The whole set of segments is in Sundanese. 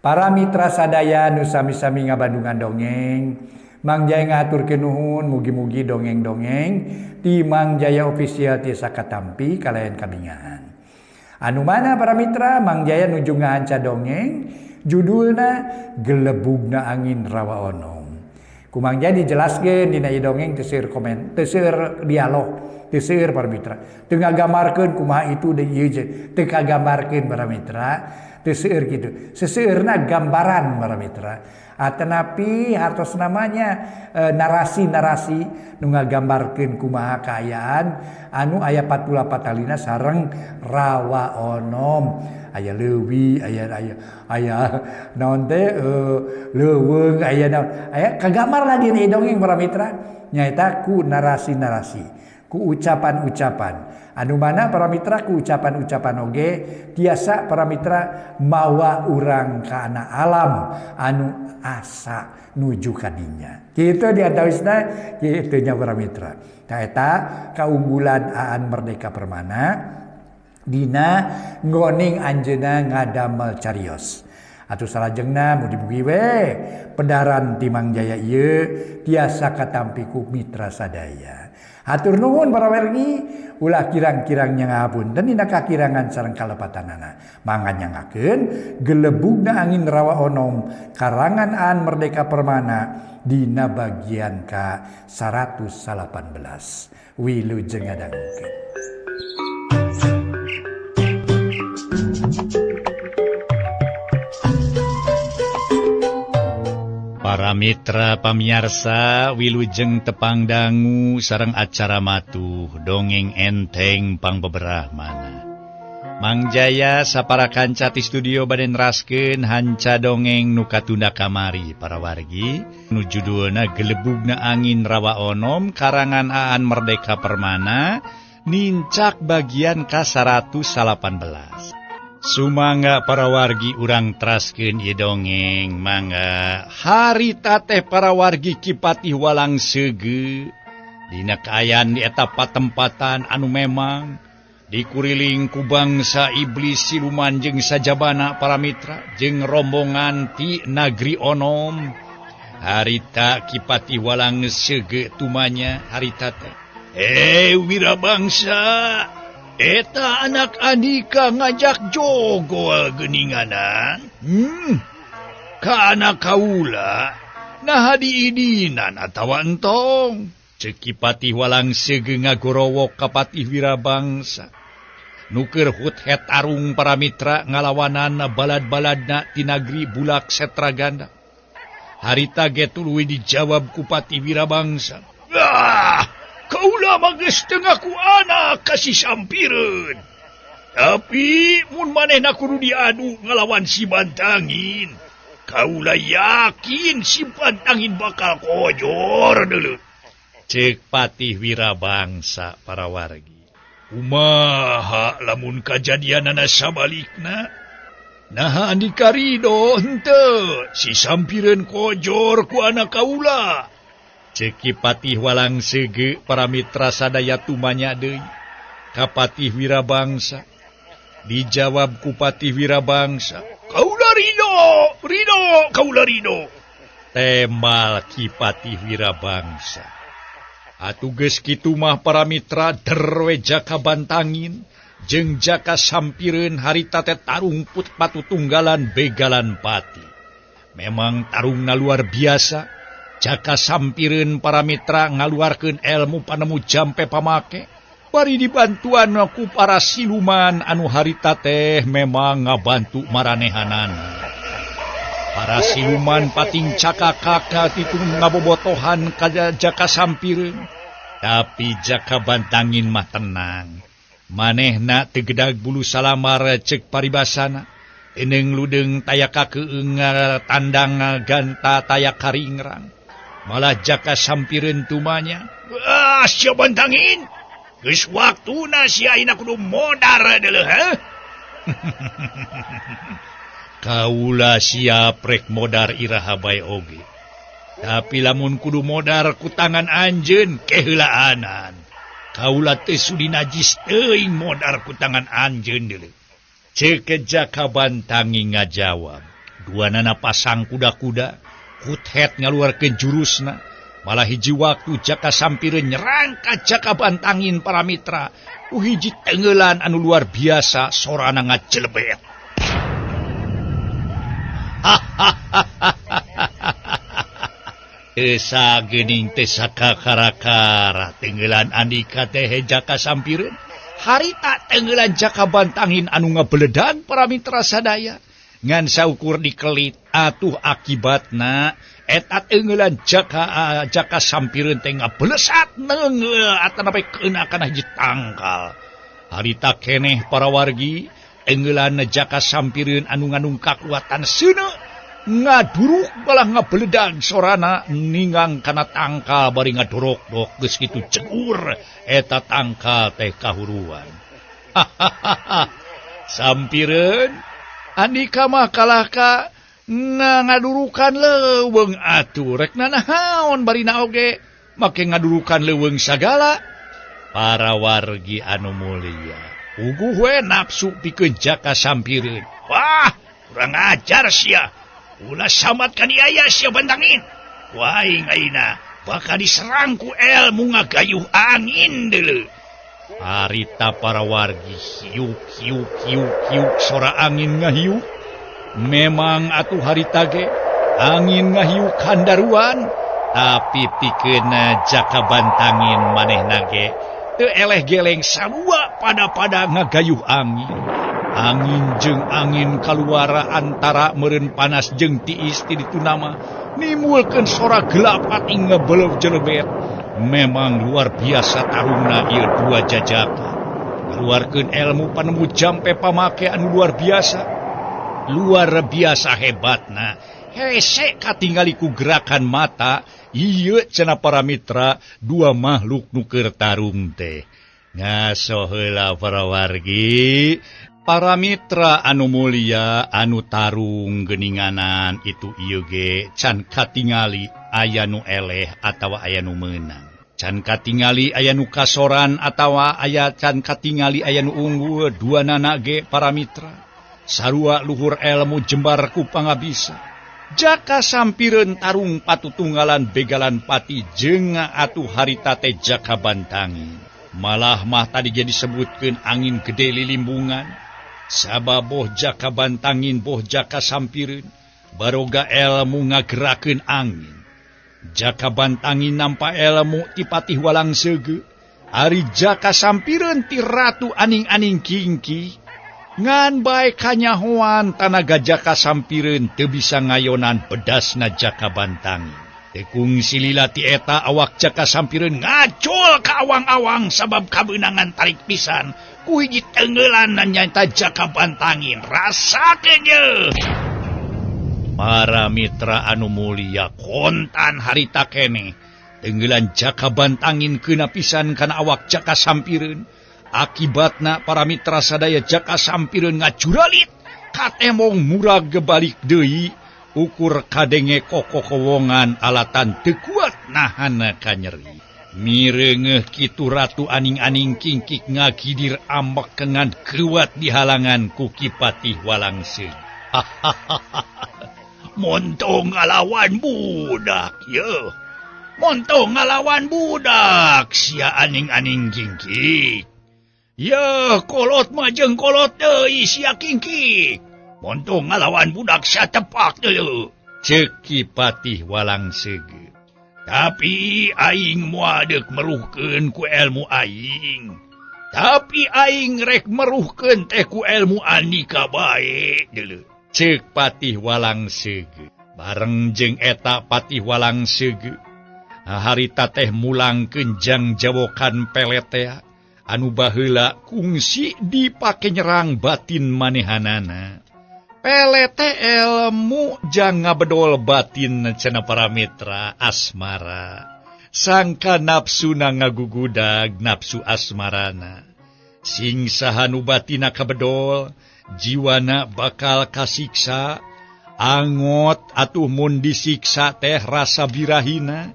Para mitra sadaya nu sami-sami ngabandungan dongeng, Mang Jaya ngaturkeun nuhun mugi-mugi dongeng-dongeng di Mang Jaya Official ti Sakatampi kalayan kabingaan. Anu mana para mitra Mang Jaya nuju ngahanca dongeng judulna Gelebugna Angin Rawa Onom. Ku Mang Jaya dijelaskeun dina ieu dongeng teu seueur dialog, teu seueur para mitra. Teu ngagamarkeun kumaha itu deui ieu je, teu kagambarkeun para mitra. Teu seueur kitu. Seseueurna gambaran para mitra. Tetapi hartos namanya narasi-narasi nu ngagambarkeun kumaha kaayaan anu aya 48 talina sareng rawa onom. Aya leuwih, aya naon teh leuweung, aya naon. Aya kagambar lah dina dongeng para mitra. Nyaeta ku narasi-narasi, ku ucapan-ucapan. Anu mana para mitra ku ucapan-ucapan oge tiasa para mitra mawa urang kana alam anu asa nuju kadinya. Kitu diantawisna kitu nya para mitra. Eta kaunggulan Aan Merdeka Permana dina ngoning anjeunna ngadamel carios. Atuh salajengna mugi-mugi we pedaran ti Mang Jaya ieu tiasa katampi ku mitra sadaya. Hatur nuhun para wargi ulah kirang-kirangnya ngapunten dina kakirangan sareng kalepatanana. Mangga nyangakeun Gelebugna Angin Rawa Onom karangan Aan Merdeka Permana dina bagian ka 118. Wilujeng ngadangukeun. Para mitra pamiarsa wilujeng tepang dangu sareng acara matuh dongeng enteng pangbeberahmana. Mang Jaya sapara kanca ti studio bade neraskeun hanca dongeng nu katunda kamari para wargi nu judulna Gelebugna Angin Rawa Onom karangan Aan Merdeka Permana nincak bagian ka 118. Sumangga para wargi urang teraskeun ieu dongeng mangga harita teh para wargi kipatih walang seugeu dina kaayaan di eta patempatan anu memang dikuriling ku bangsa iblis siluman jeung sajabana para mitra jeung rombongan ti Nagri Onom. Harita kipatih walang seugeu tumanya harita teh wirabangsa eta anak anika ngajak jogo geuninganan. Ka anak kaula nah diidinan atawa entong. Ceuk patih walang seugeu ngagorowok ka patih wirabangsa. Nu keur hut-het arung para mitra ngalawanan balad-baladna ti nagri Bulak Setraganda. Harita ge tuluy dijawab ku patih wirabangsa. Kaula mah geus teu ngaku anak kasih sampireun. Tapi mun manehna kudu diadu ngalawan si Bantangin. Kaula yakin si Bantangin bakal kojor deuleu. Ceuk patih wirabangsa para wargi. Kumaha lamun kajadianana sabalikna? Nah andika ridho henteu si sampireun kojor ku anak kaula. Ceuk patih walang seugeu para mitra sadaya tumanya deui ka patih wirabangsa. Dijawab ku patih wirabangsa, kaula ridho, kaula ridho. Temal ki patih wirabangsa. Atuh geus kitu mah para mitra derwe jaka Bantangin jeung jaka sampireun harita teh tarung patutunggalan begalan pati. Memang tarungna luar biasa. Jaka sampireun para mitra ngaluarkeun ilmu panemu jampe pamake. Bari dibantuan ku para siluman anu harita teh memang ngabantu maranehanan. Para siluman pating caka-kaka titu ngabobotohan ka jaka sampireun. Tapi jaka Bantangin mah tenang. Manehna teu gedag bulu salamar ceuk paribasana. Eneng ludeng tayaka keung tandang ganta tayak karingrang. Malah jaka sampireun tumanya. Sia Bantangin. Geus waktuna si ayeuna kudu modar deuleu heuh. Kaula siap rek modar iraha bae oge. Tapi lamun kudu modar ku tangan anjeun keheulaanan. Kaula teh sudi najis teuing modar ku tangan anjeun deuleu. Ceuk jaka Bantangin ngajawab. Duanana pasang kuda-kuda, kuthead ngaluarkeun jurusna, malah hiji waktu Jaka Sampireun nyerang ka Jaka Bantangin para mitra, ku hiji tenggelan anu luar biasa sorana ngajelebet. Esa geuning teh sakakara-kara tenggelan Andika teh Jaka Sampireun. Harita tenggelan Jaka Bantangin anu ngabeledag para mitra sadaya. Ngan saukur dikelit atuh akibatna eta tenggelan Jaka Sampireun teh ngabelesat neungeul atanapi keuna kana hiji tangkal. Harita keneh para wargi tenggelan Jaka Sampireun anu ngandung kakuatan seuneu ngaduruk balah ngabeledag sorana ningang kana tangkal bari ngadorok-dok geus kitu cegur eta tangkal teh kahuruan. Sampireun Andika mah kalah ka ngadurukan leuweung atuh rek nanaon barina oge make ngadurukan leuweung sagala. Para wargi anu mulia uguh we nafsu pikeun Jaka Sampireun. Wah, kurang ajar sia. Ulah samat ka diaya sia Bantangin. Wah, ayeuna bakal diserang ku ilmu ngagayuh angin deuleu. Harita para wargi hiuk sora angin ngahiuk. Memang atuh harita ge angin ngahiuk handaruan, tapi pikeun Jaka Bantangin manehna ge teu eleh geleng sarua pada ngagayuh angin. Angin jeung angin kaluara antara meureun panas jeung tiis ti ditu nama nimulkeun sora gelap ati ngebeleb-jelebet. Memang luar biasa tarungna ieu dua jajaka. Ngaluarkeun ilmu panemu jampe pamake anu luar biasa. Luar biasa hebatna. Hese katingali ku gerakan mata. Ieu cenah para mitra dua makhluk nu keur tarung teh. Ngaso heula para wargi. Para mitra anu mulia anu tarung geuninganan itu ieu ge can katingali aya nu eleh atawa aya nu meunang. Can katingali aya nu kasoran atawa aya can katingali aya nu unggul duanana ge para mitra. Sarua luhur ilmu jembar ku pangabisa. Jaka Sampireun tarung patutunggalan begalan pati jeung atuh harita teh Jaka Bantangin. Malah mah tadi ge disebutkeun angin gede lilimbungan. Sabab boh Jaka Bantangin boh Jaka Sampireun baroga ilmu ngagerakeun angin. Jaka Bantangin nampa ilmu ti patih walang seugeu. Ari Jaka Sampireun ti ratu aning-aning kingki. Ngan bae kanyahoan tanaga Jaka Sampireun teu bisa ngayonan pedasna Jaka Bantangin. Tekung silila ti eta awak Jaka Sampireun ngacul ka awang-awang sabab kabeunangan tarik pisan. Ku hiji tenggelan nyaeta Jaka Bantangin. Rasakeun ye. Para mitra anu mulia kontan harita keneh. Tenggelan Jaka Bantangin keuna pisan kana awak Jaka Sampireun. Akibatna para mitra sadaya Jaka Sampireun ngajuralit katemong murag gebalik deui ukur kadenge kokokowongan alatan teu kuat nahan ka nyeri. Mireungeuh kitu ratu aning-aning kingkik ngagidir ambek kengan kuat dihalangan ku Kipatih Walangseug. Montong ngalawan budak ye. Montong ngalawan budak sia aning-aning kingkik. Ya kolot mah jeung kolot deui sia kingkik. Montong ngalawan budak sia tepak deuleu. Ceuk Kipatih Walangseug. Tapi aing moal deuk meruhkeun ku ilmu aing. Tapi aing rek meruhkeun teh ku ilmu Andika bae deuleu. Ceuk Patih Walangseug. Bareng jeung eta Patih Walangseug. Harita teh mulangkeun jang jawokan peletea anu baheula kungsi dipake nyerang batin manehanana. Pelete ilmu jang ngabedol batin cenah para mitra asmara. Sangka nafsuna ngagugudag nafsu asmarana. Sing saha nu batina kabedol, jiwana bakal kasiksa. Angot atuh mun disiksa teh rasa birahina.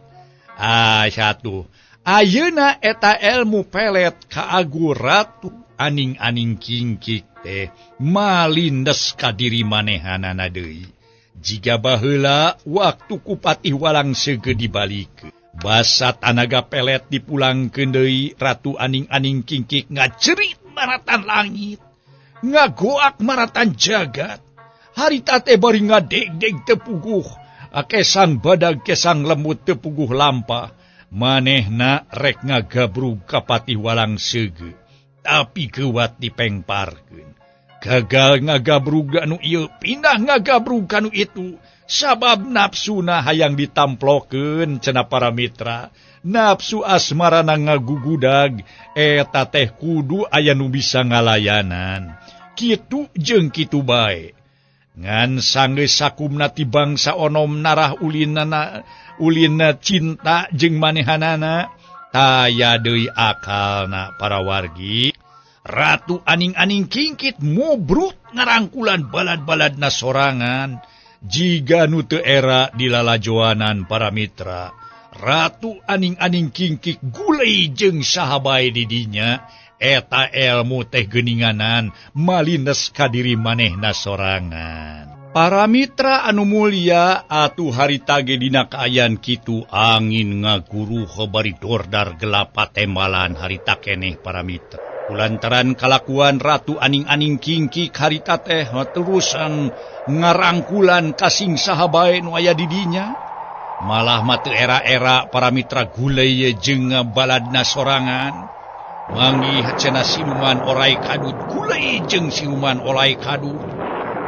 Atuh ayeuna eta ilmu pelet kaagu ratu aning-aning kingkik teh malindes ka diri manehanana deui. Jika baheula waktu Kupati Walang Sege dibalik. Basa tanaga pelet dipulangkeun deui Ratu Aning-aning Kingkik ngacerit maratan langit. Ngagoak maratan jagat. Harita teh bari ngadeg-deg tepuguh. Kesang badag kesang lemut tepuguh lampah. Manehna rek ngagabrug ka Patih Walang Sege. Tapi kewat dipengparkeun. Gagal ngagabrug anu ieu pindah ngagabrug kanu itu. Sabab nafsuna hayang ditamplokeun cenah para mitra. Nafsu asmarana ngagugudag eta teh kudu aya nu bisa ngalayanan. Kitu jeung kitu bae. Ngan sanggeus sakumna ti bangsa onom narah ulina cinta jeung manehanana taya deui akalna para wargi. Ratu Aning-aning Kingkit mobrut ngarangkulan balad-baladna sorangan. Jiga nu teu era dilalajoanan para mitra. Ratu Aning-aning Kingkik gulei jeung saha bae di dinya. Eta elmu teh geuninganan malines ka diri manehna sorangan. Para mitra anu mulia atuh harita ge dina kaayaan kitu angin ngaguru bari dordar gelap patembalan harita keneh para mitra. Kulantaran kalakuan Ratu Aning-aning Kingkik harita teh terusan ngarangkulan kasing saha bae nu aya di dinya. Malah matu era-era para mitra gulei jeung baladna sorangan. Manggih cenah siluman orai kadut gulei jeung siluman olai kadut.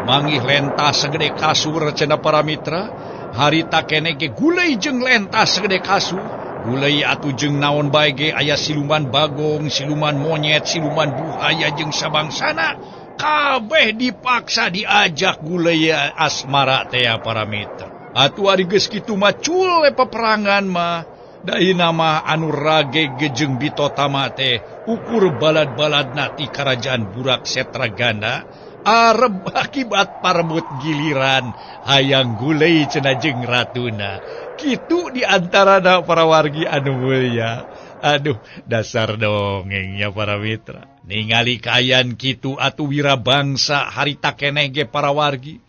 Manggih lentas segede kasur cenah para mitra. Harita keneh ge gulei jeung lentas segede kasur. Gulei atuh jeung naon bae ge aya siluman bagong, siluman monyet, siluman buaya jeung sabangsana. Kabeh dipaksa diajak gulei asmara teh para mitra. Atuh ari geus kitu mah cul peperangan mah. Daina mah anu rage jeung bitotama teh ukur balad-baladna ti karajaan Burak Setraganda arep akibat parebut giliran hayang gulei cenah jeung ratuna. Kitu diantarana para wargi anu mulia. Aduh, dasar dongengnya para mitra. Ningali kaayaan kitu atuh wirabangsa harita keneh ge para wargi.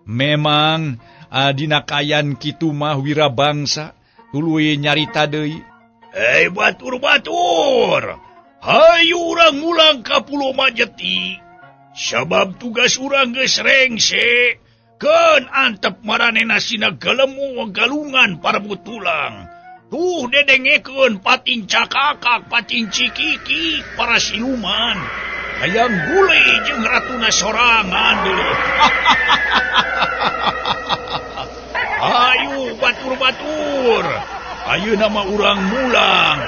Memang dina kaayaan kitu mah wirabangsa tuluy nyarita deui. Hei batur-batur. Hayu urang mulang ka Pulau Majeti. Sabab tugas urang geus rengse. Keun antep maranena sina galemu galungan parebut tulang. Tuh dedengekeun pating cakakak, pating cikiki para siluman. Hayang gulei jeung ratuna sorangan deui. Ayo batur-batur. Ayo nama urang mulang.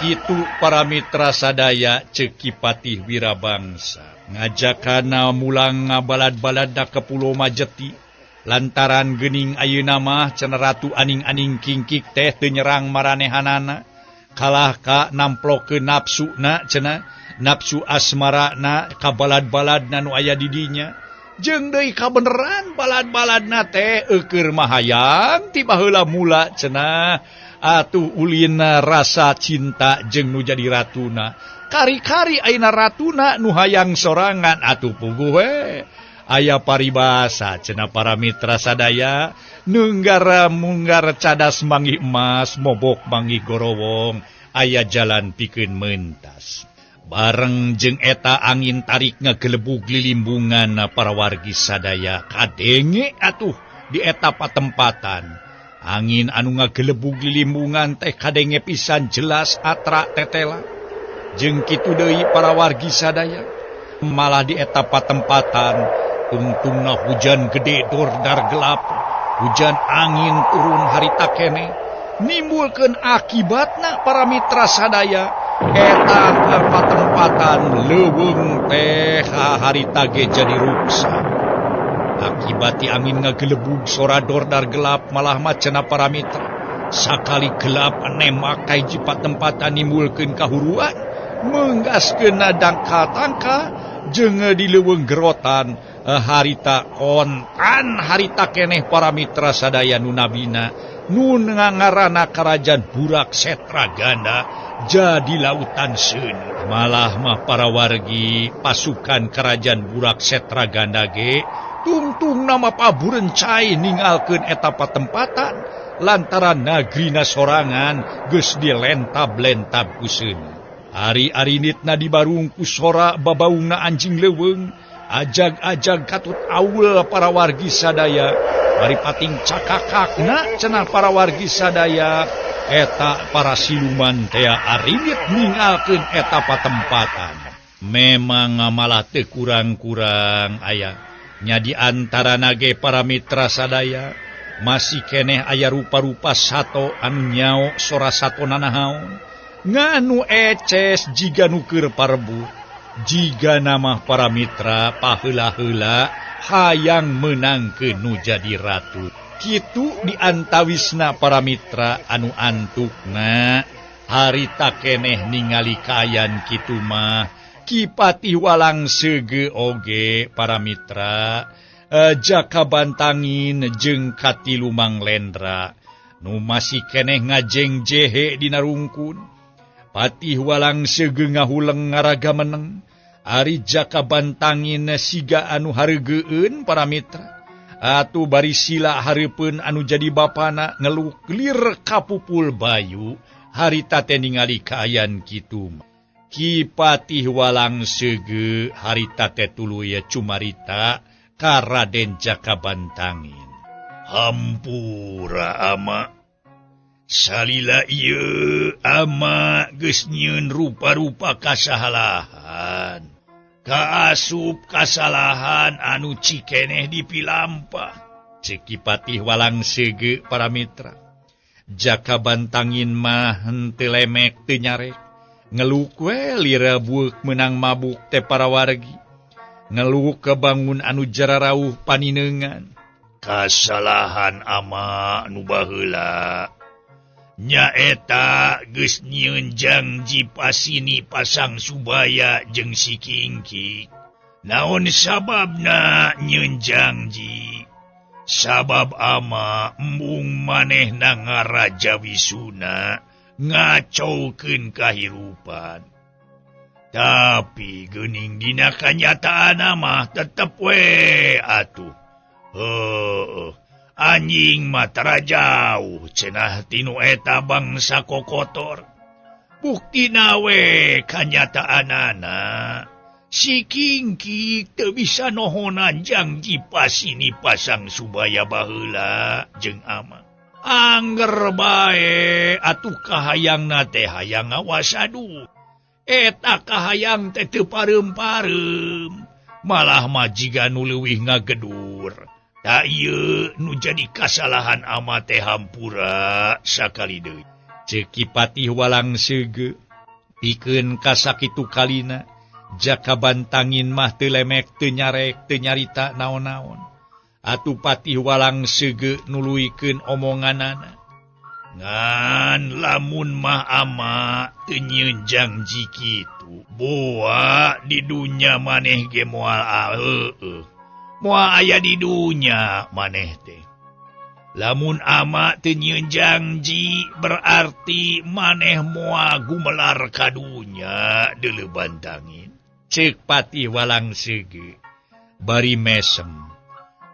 Kitu para mitra sadaya ceuk Patih Wirabangsa. Ngajakana mulang ngabalad-baladna ke Pulau Majeti. Lantaran geuning ayeuna mah cenah Ratu Aning-aning Kingkik teh teu nyerang maranehanana. Kalah ka namplokeun nafsuna cenah. Nafsu asmarana ka balad-baladna nu aya di dinya. Jeung deui kabeneran balad-baladna teh eukeur mahayang ti baheula mula cenah. Atuh ulina rasa cinta jeung nu jadi ratuna. Kari-kari ayeuna ratuna nu hayang sorangan atuh puguh we. Aya paribasa cenah para mitra sadaya, neunggara munggar cadas manggih emas, mobok manggih gorowong, aya jalan pikeun meuntas. Bareng jeung eta angin tarik ngagelebug lilimbungan para wargi sadaya kadenge atuh di eta patempatan. Angin anu ngagelebug lilimbungan teh kadenge pisan jelas atra tetela. Jeung kitu deui para wargi sadaya. Malah di eta patempatan tungtungna hujan gede dordar gelap. Hujan angin turun harita keneh nimbulkeun akibatna para mitra sadaya. Eta patempatan leuweung teh harita ge jadi ruksa. Akibati angin ngagelebug sora dordar gelap malah macana para mitra. Sakali gelap nemak ka hiji patempatan nimbulkeun kahuruan, menggaskeun dangka-tangka jeung di leuweung gerotan harita kontan harita keneh para mitra sadaya nu nabina nu ngaranna karajaan Burak Setraganda jadi lautan seuneu. Malah mah para wargi pasukan kerajaan Burak Setraganda ge tungtung nama paburencai ninggalkeun eta patempatan lantaran nagrina sorangan geus dilentab-lentab ku seuneu. Ari-arinitna dibarung ku sora babaungna anjing leuweung, ajag-ajag katut aul para wargi sadaya, bari pating cakakakna cenah para wargi sadaya, eta para siluman tea arinit ninggalkeun eta patempatan. Memang malah teu kurang-kurang aya nya di antara nage para mitra sadaya masih keneh aya rupa-rupa sato anu nyao sora satona nahaon nganu eces jiga nu keur parebut jiga nama para mitra paheula-heula hayang menangkeun nu jadi ratu. Kitu diantawisna para mitra anu antukna harita keneh ningali kayan kitu mah Kipati Walang Sege oge para mitra jaka bantangin jeung Katilu Manglendra nu masih keneh ngajeng jehe dina rungkun. Patih Walang Sege ngahuleng ngaraga meneng ari jaka bantangin siga anu hareugeun para mitra. Atuh bari sila hareupeun anu jadi bapana ngeluklir kapupul bayu harita teh ningali kaayan kitu. Kipatih Walang Sege harita teh tuluy cumarita ka Raden Jaka Bantangin. Hampura ama, salila ieu ama geus nyieun rupa-rupa kasalahan. Kaasup kasalahan anu cikeneh dipilampah. Cek Kipatih Walang Sege para mitra. Jaka Bantangin mah henteu lemek teu nyarek. Ngeluk we lira buek menang mabuk teh para wargi. Ngeluk kebangun anu jararauh paninengan. Kasalahan ama anu baheula nyaeta geus nyieun janji pasini pasang Subaya jeung si Kingki. Naon sababna nyieun janji? Sabab ama embung manehna ngaraja Wisuna ngacaukeun kahirupan. Tapi geuning dina kanyataan mah tetep we atuh. Anjing mah tara jauh cenah tinu eta bangsa kokotor. Buktina we kanyataanana si Kingki teu bisa nohonan janji pasini pasang Subaya baheula jeung ama. Angger bae atuh kahayangna teh hayang ngawasadu. Eta kahayang teh teu pareum-pareum, malah mah jiga nu leuwih ngagedur. Da ieu nu jadi kasalahan ama teh hampura sakali deui. Ceuk Kipatih Walang Sege pikeun kasakitu kalina Jaka Bantangin mah teu lemek teu nyarek teu nyarita naon-naon. Atuh Patih Walang Sege nuluykeun omonganana. Ngan lamun mah ama teu nyieun janji kitu, boa di dunya maneh ge moal moal aya di dunya maneh teh. Lamun ama teu nyieun janji berarti maneh moal gumelar ka dunya deuleu Bantangin. Ceuk Patih Walang Sege bari mesem.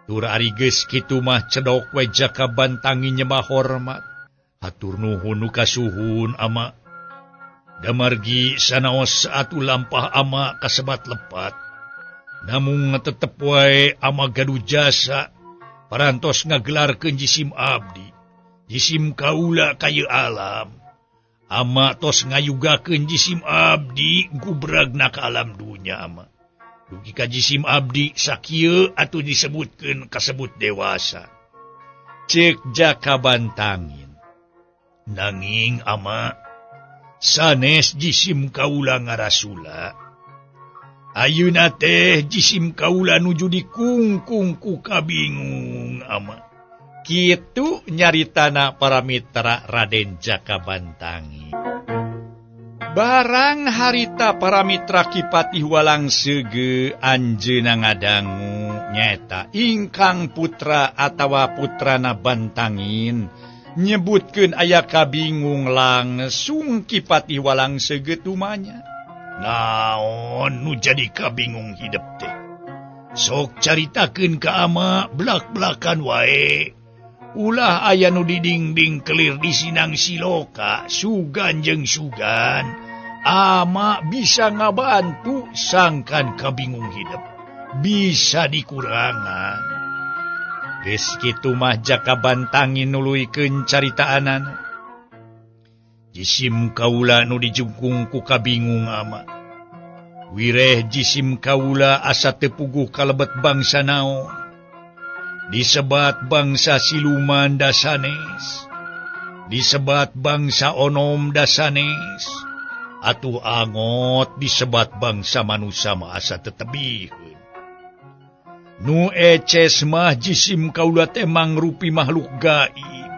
Tur ari geus kitu mah cedok we Jaka Bantangin nyembah hormat. Hatur nuhun nu kasuhun ama. Damargi sanaos atuh lampah ama kasebat lepat. Namung tetep wae ama gaduh jasa parantos ngagelarkeun jisim abdi. Jisim kaula kaya alam. Ama tos ngayugakeun jisim abdi gubragna ka alam dunya ama. Dugi ka jisim abdi sakieu atuh disebutkeun kasebut dewasa. Ceuk Jaka Bantangin. Nanging ama sanes jisim kaula ngarasula. Ayeuna teh jisim kaula nuju dikungkung ku kabingung ama. Kitu nyaritana para mitra Raden Jaka Bantangin. Barang harita para mitra Kipatih Walang Sege anjeunna ngadangu nyaeta ingkang putra atawa putrana Bantangin nyebutkeun aya kabingung langsung Kipatih Walang Sege tumanya. Naon nu jadi kabingung hidup teh? Sok caritakeun ka ama belak-belakan wae. Ulah aya nu didingding kelir di sinang siloka, sugan jeung sugan. Ama bisa ngabantu sangkan kabingung hidup. Bisa dikurangan. Geus kitu mah jaka bantangin nuluykeun caritaanan. Jisim kaula nu dijungkung ku kabingung ama. Wireh jisim kaula asa teu puguh kalebet bangsa naon. Disebat bangsa siluman da sanes. Disebat bangsa onom da sanes. Atuh angot disebat bangsa manusia mah asa tetebihkeun. Nu eces mah jisim kaula teh mangrupi makhluk gaib.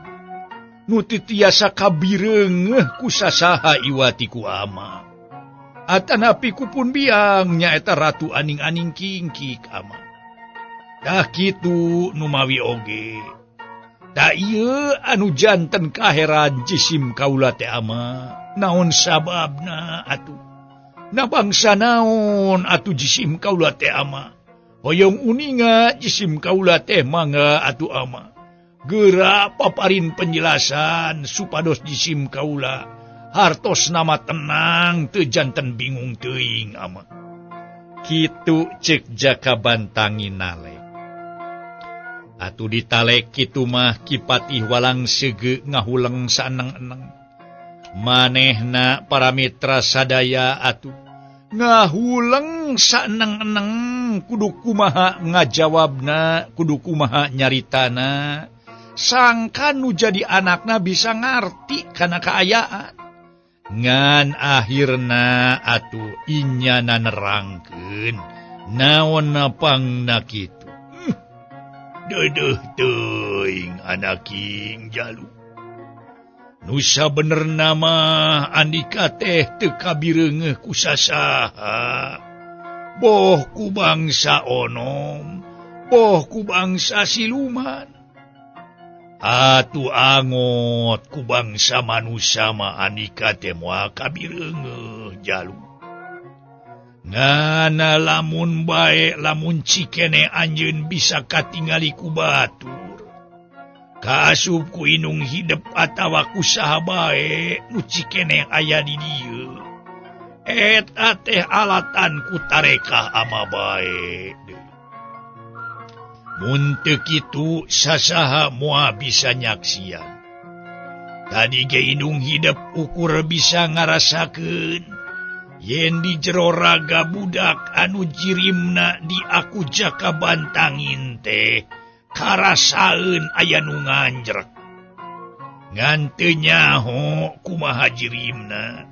Nu teu tiasa kabireungeuh ku sasaha iwati ku ama. Atanapi ku pun biang nyaeta ratu aning-aning kingkik ama. Dah kitu nu mawi oge. Da ieu anu janten kaheran jisim kaula teh ama. Naon sababna atuh? Na bangsa naon atuh jisim kaula teh ama? Hoyong uninga jisim kaula teh mangga atuh ama. Geura paparin penjelasan supados jisim kaula hartos nama tenang teu janten bingung teuing ama. Kitu ceuk jaka bantangi nalek. Atuh ditalek kitu mah Kipatih Walang Sege ngahuleng saeneng-eneng. Manehna para mitra sadaya atuh ngahuleng saeneng-eneng kudu kumaha ngajawabna, kudu kumaha nyaritana. Sangkan nu jadi anakna bisa ngarti kana kaayaan. Ngan akhirna atuh inyana nerangkeun naon pangna kitu. Dedeuh teuing anaking jalu. Nusa bener nama Andika teh teu kabireungeuh ku sasaha. Boh ku bangsa onom, boh ku bangsa siluman. Atuh angot ku bangsa manusia mah Andika teh moal kabireungeuh jalu. Ngana lamun bae lamun cikene anjeun bisa katingali ku batur. Kaasup ku inung hidep atawa ku saha bae nu cikene aya di dieu. Eta teh alatan ku tarekah ama bae. Mun teu kitu sasaha moal bisa nyaksian. Tadi ge inung hidep ukur bisa ngarasakeun. Yen di jero raga budak anu jirimna di aku jaka bantangin teh karasaeun aya nu nganjrek. Ngan teu nyaho kumaha jirimna.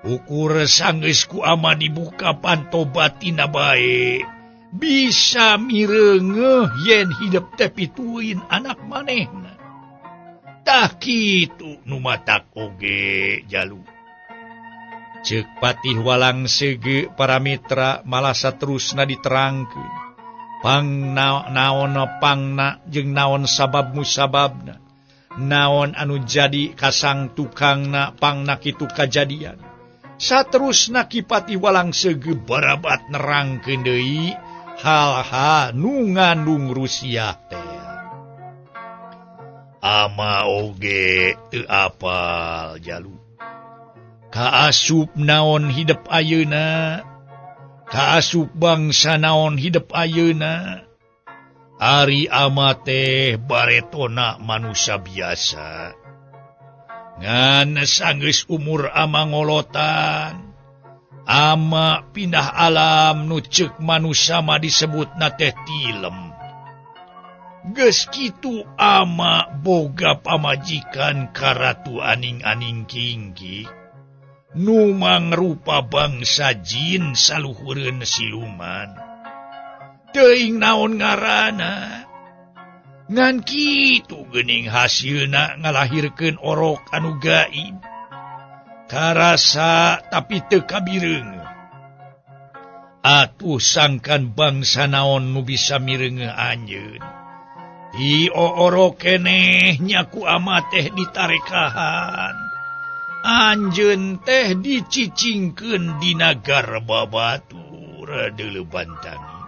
Ukur sanggeus ku ama dibuka pantobatina bae bisa mireungeuh yen hidep teh pituin anak manehna. Tah kitu nu matak oge jalu. Ceuk Patih Walang Sege para mitra malah saterusna diterangkeun. Naon pangna jeung naon sabab musababna. Naon anu jadi kasang tukangna pangna kitu kajadian. Saterusna Ki Patih Walang Sege barabat nerangkeun deui hal-hal nu ngandung rusiah teh. Ama oge teu apal jalu. Kaasup naon hidep ayeuna, kaasup bangsa naon hidep ayeuna. Ari ama teh baretona manusia biasa. Ngan sanggeus umur ama ngolotan, ama pindah alam nu ceuk manusia mah disebutna teh tilem. Geus kitu ama boga pamajikan ka ratu aning-aning kingkik. Nu mangrupa bangsa jin saluhureun siluman. Teuing naon ngaranna. Ngan kitu geuning hasilna ngalahirkeun orok anu gaib. Karasa tapi teu kabireungeuh. Atuh sangkan bangsa naon nu bisa mireungeuh anjeun. Di orok keneh nyaku ama teh ditarekahan. Anjeun teh dicicingkeun di nagar babatur deuleu bantangi.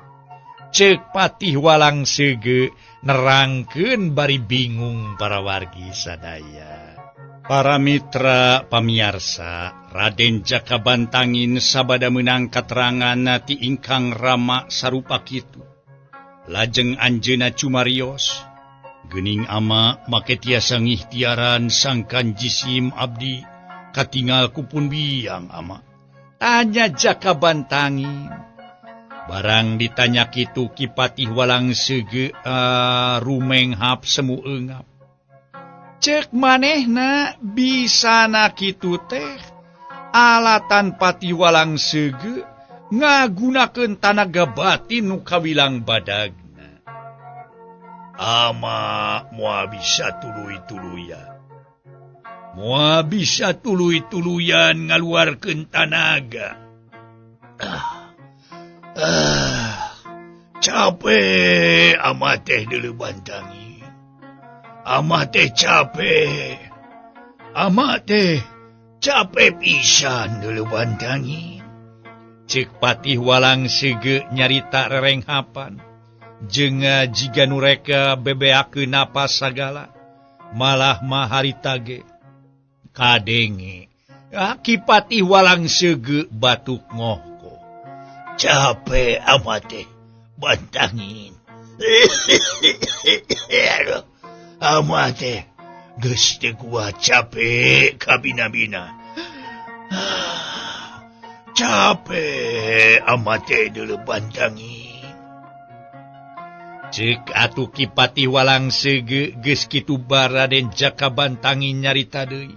cek Patih Walang Sege nerangkeun bari bingung para wargi sadaya. Para mitra pamiarsa, Raden Jakabantangin sabada meunang katerangan ti ingkang rama sarupa kitu. Lajeng anjeunna cumarios, geuning ama make tiasa ngihtiaran sangkan jisim abdi katingal kupun biang ama. Tanya Jakabantangin. Barang ditanya kitu Ki Patih Walang Sege rumenghap semu eungap. Cek manehna bisana kitu teh alatan Patih Walang Sege ngagunakeun tanaga batin nu kawilang badagna. Ama moal bisa tuluy-tuluyan. Moal bisa tuluy-tuluyan ngaluarkeun tanaga. Capek ama teh deuleu bantangi. Ama teh capek. Ama teh capek pisan deuleu bantangi. Cek Patih Walang Sege nyarita rerenghapan. Jeung jiga nu reka bebeakeun apa sagala. Malah mah harita ge. Kadenge. Ki Patih Walang Sege batuk ngohko. Capek ama teh bantangin. Ama teh geus teu kuat capek kabina-bina. Capek ama teh deuleu bantangin. Ceuk atuh Ki Patih Walang Sege geus kitu Raden Jakabantangin nyarita deui.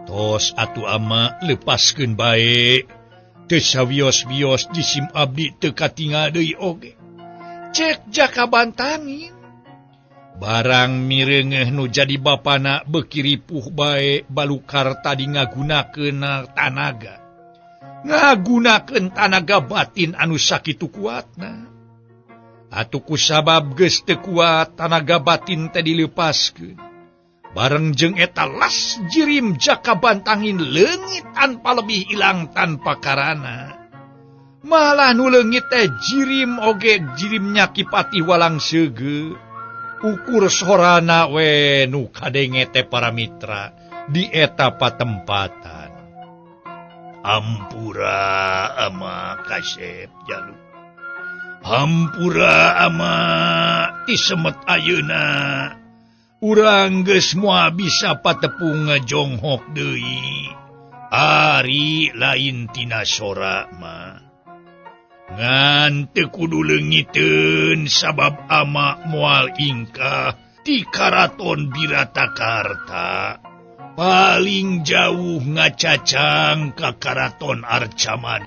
Tos atuh ama lepaskeun bae. Teu sawios-wios jisim abdi teu katingal deui oge. Cek Jakabantangin. Barang mireungeuh nu jadi bapana beuki ripuh bae balukar tadi ngagunakeun tanaga. Ngagunakeun tanaga batin anu sakitu kuatna. Atuh kusabab geus teu kuat tanaga batin teh dilepaskeun. Bareng jeung eta las jirim Jakabantangin leungit tanpa lebih ilang tanpa karana. Malah nu leungit teh jirim oge jirimnya Ki Patih Walang Sege. Ukur sorana we nu kadenge teh para mitra di eta patempatan. Hampura ama Kasep Jalu. Hampura ama ti semet ayeuna. Urang geus moal bisa patepung jonghok deui. Ari lain tina sora mah. Ngan teu kudu leungiteun sabab ama moal ingkah ti karaton Biratakarta. Paling jauh ngacacang ka karaton Arcaman.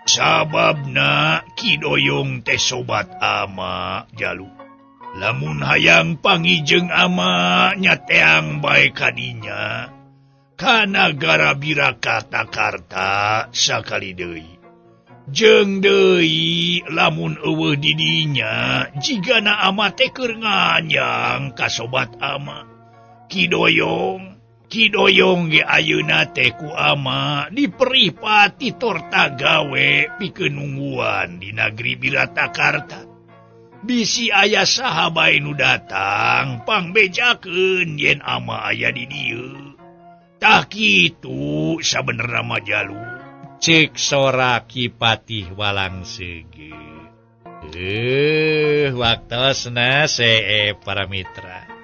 Sababna Ki Doyong teh sobat ama Jalu. Lamun hayang pangijeng ama nyateang bae kadinya. Ka nagara Biratakarta sakali deui. Jeung deui lamun eueuh di dinya jigana ama teh keur nganyang ka sobat ama Ki Doyong. Ki Doyong ge ayeuna teh ku ama diperih pati torta gawe pikeun nungguan di nagri Biratakarta. Bisi aya saha bae nu datang pangbejakeun yen ama aya di dieu. Tah kitu sabenerna mah Jalu. Cek sora Ki Patih Walang Sege. Waktosna see para mitra.